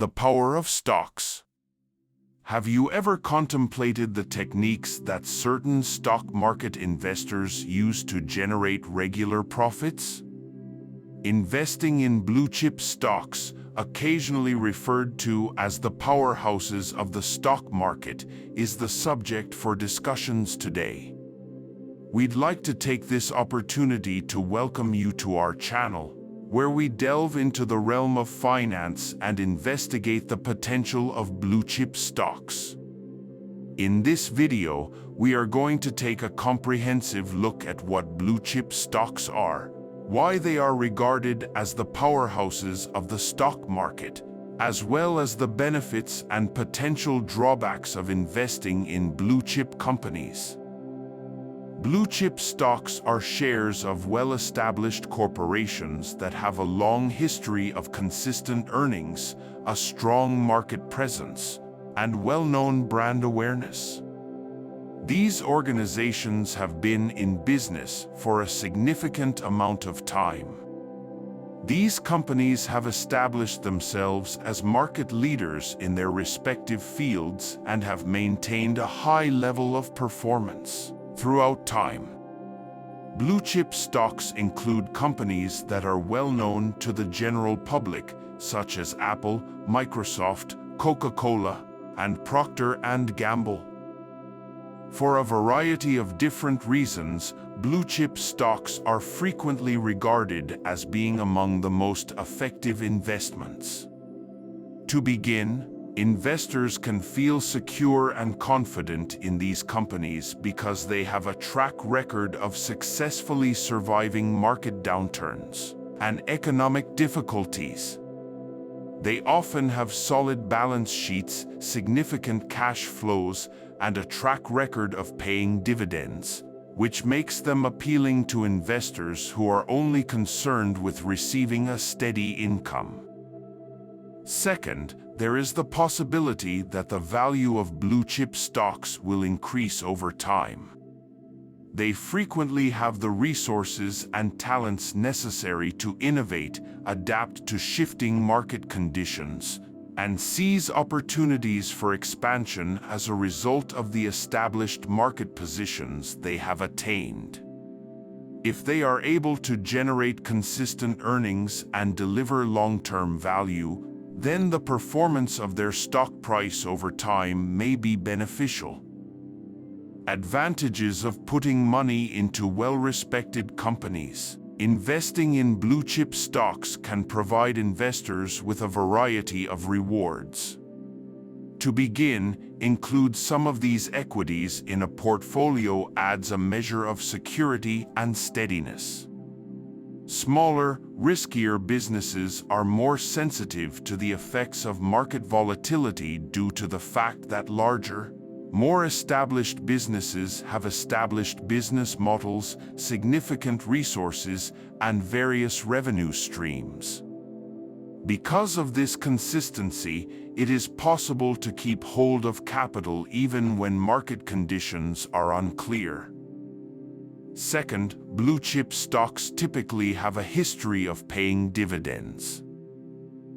The power of stocks. Have you ever contemplated the techniques that certain stock market investors use to generate regular profits? Investing in blue-chip stocks, occasionally referred to as the powerhouses of the stock market, is the subject for discussions today. We'd like to take this opportunity to welcome you to our channel, where we delve into the realm of finance and investigate the potential of blue-chip stocks. In this video, we are going to take a comprehensive look at what blue-chip stocks are, why they are regarded as the powerhouses of the stock market, as well as the benefits and potential drawbacks of investing in blue-chip companies. Blue-chip stocks are shares of well-established corporations that have a long history of consistent earnings, a strong market presence, and well-known brand awareness. These organizations have been in business for a significant amount of time. These companies have established themselves as market leaders in their respective fields and have maintained a high level of performance throughout time. Blue-chip stocks include companies that are well known to the general public, such as Apple, Microsoft, Coca-Cola, and Procter & Gamble. For a variety of different reasons, blue-chip stocks are frequently regarded as being among the most effective investments. To begin, investors can feel secure and confident in these companies because they have a track record of successfully surviving market downturns and economic difficulties. They often have solid balance sheets, significant cash flows, and a track record of paying dividends, which makes them appealing to investors who are only concerned with receiving a steady income. Second, there is the possibility that the value of blue-chip stocks will increase over time. They frequently have the resources and talents necessary to innovate, adapt to shifting market conditions, and seize opportunities for expansion as a result of the established market positions they have attained. If they are able to generate consistent earnings and deliver long-term value, then the performance of their stock price over time may be beneficial. Advantages of putting money into well-respected companies. Investing in blue-chip stocks can provide investors with a variety of rewards. To begin, include some of these equities in a portfolio adds a measure of security and steadiness. Smaller, riskier businesses are more sensitive to the effects of market volatility due to the fact that larger, more established businesses have established business models, significant resources, and various revenue streams. Because of this consistency, it is possible to keep hold of capital even when market conditions are unclear. Second, blue-chip stocks typically have a history of paying dividends.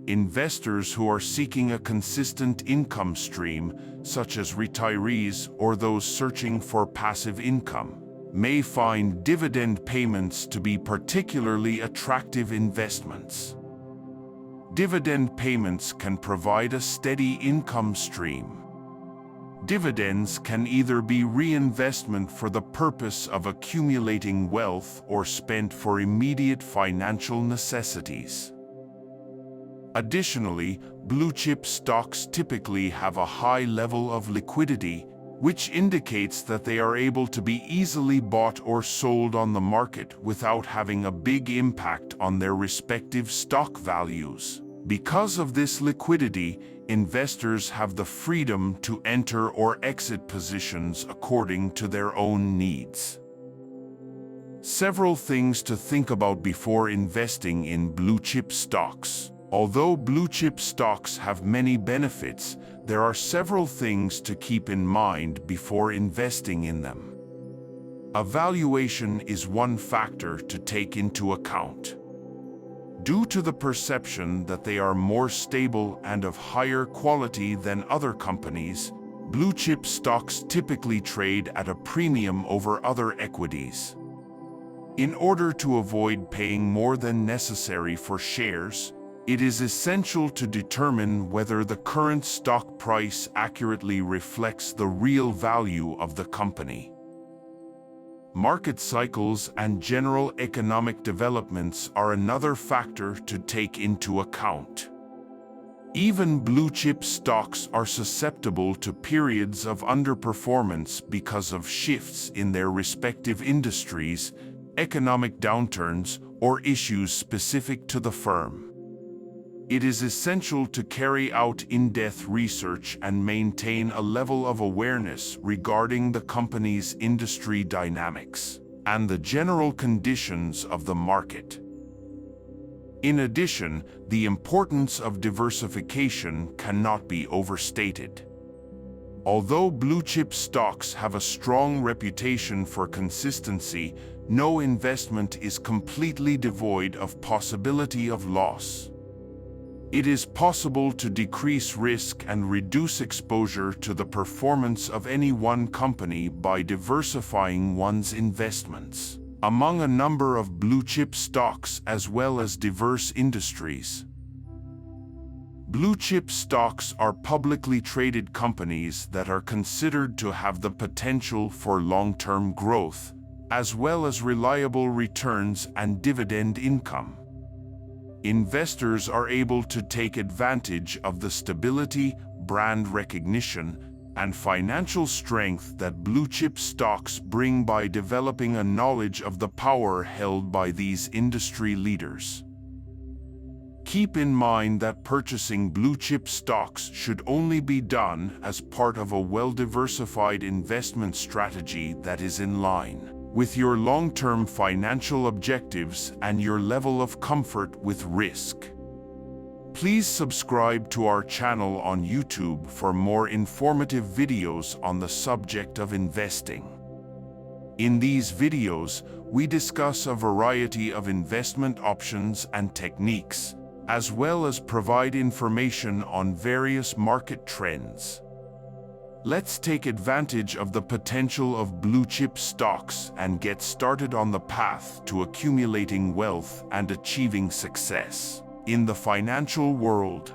Investors who are seeking a consistent income stream, such as retirees or those searching for passive income, may find dividend payments to be particularly attractive investments. Dividend payments can provide a steady income stream. Dividends can either be reinvestment for the purpose of accumulating wealth or spent for immediate financial necessities. Additionally, blue-chip stocks typically have a high level of liquidity, which indicates that they are able to be easily bought or sold on the market without having a big impact on their respective stock values. Because of this liquidity, investors have the freedom to enter or exit positions according to their own needs. Several things to think about before investing in blue-chip stocks. Although blue-chip stocks have many benefits, there are several things to keep in mind before investing in them. Valuation is one factor to take into account. Due to the perception that they are more stable and of higher quality than other companies, blue-chip stocks typically trade at a premium over other equities. In order to avoid paying more than necessary for shares, it is essential to determine whether the current stock price accurately reflects the real value of the company. Market cycles and general economic developments are another factor to take into account. Even blue-chip stocks are susceptible to periods of underperformance because of shifts in their respective industries, economic downturns, or issues specific to the firm. It is essential to carry out in-depth research and maintain a level of awareness regarding the company's industry dynamics and the general conditions of the market. In addition, the importance of diversification cannot be overstated. Although blue-chip stocks have a strong reputation for consistency, no investment is completely devoid of possibility of loss. It is possible to decrease risk and reduce exposure to the performance of any one company by diversifying one's investments among a number of blue-chip stocks as well as diverse industries. Blue-chip stocks are publicly traded companies that are considered to have the potential for long-term growth, as well as reliable returns and dividend income. Investors are able to take advantage of the stability, brand recognition, and financial strength that blue-chip stocks bring by developing a knowledge of the power held by these industry leaders. Keep in mind that purchasing blue-chip stocks should only be done as part of a well-diversified investment strategy that is in line with your long-term financial objectives and your level of comfort with risk. Please subscribe to our channel on YouTube for more informative videos on the subject of investing. In these videos, we discuss a variety of investment options and techniques, as well as provide information on various market trends. Let's take advantage of the potential of blue-chip stocks and get started on the path to accumulating wealth and achieving success in the financial world.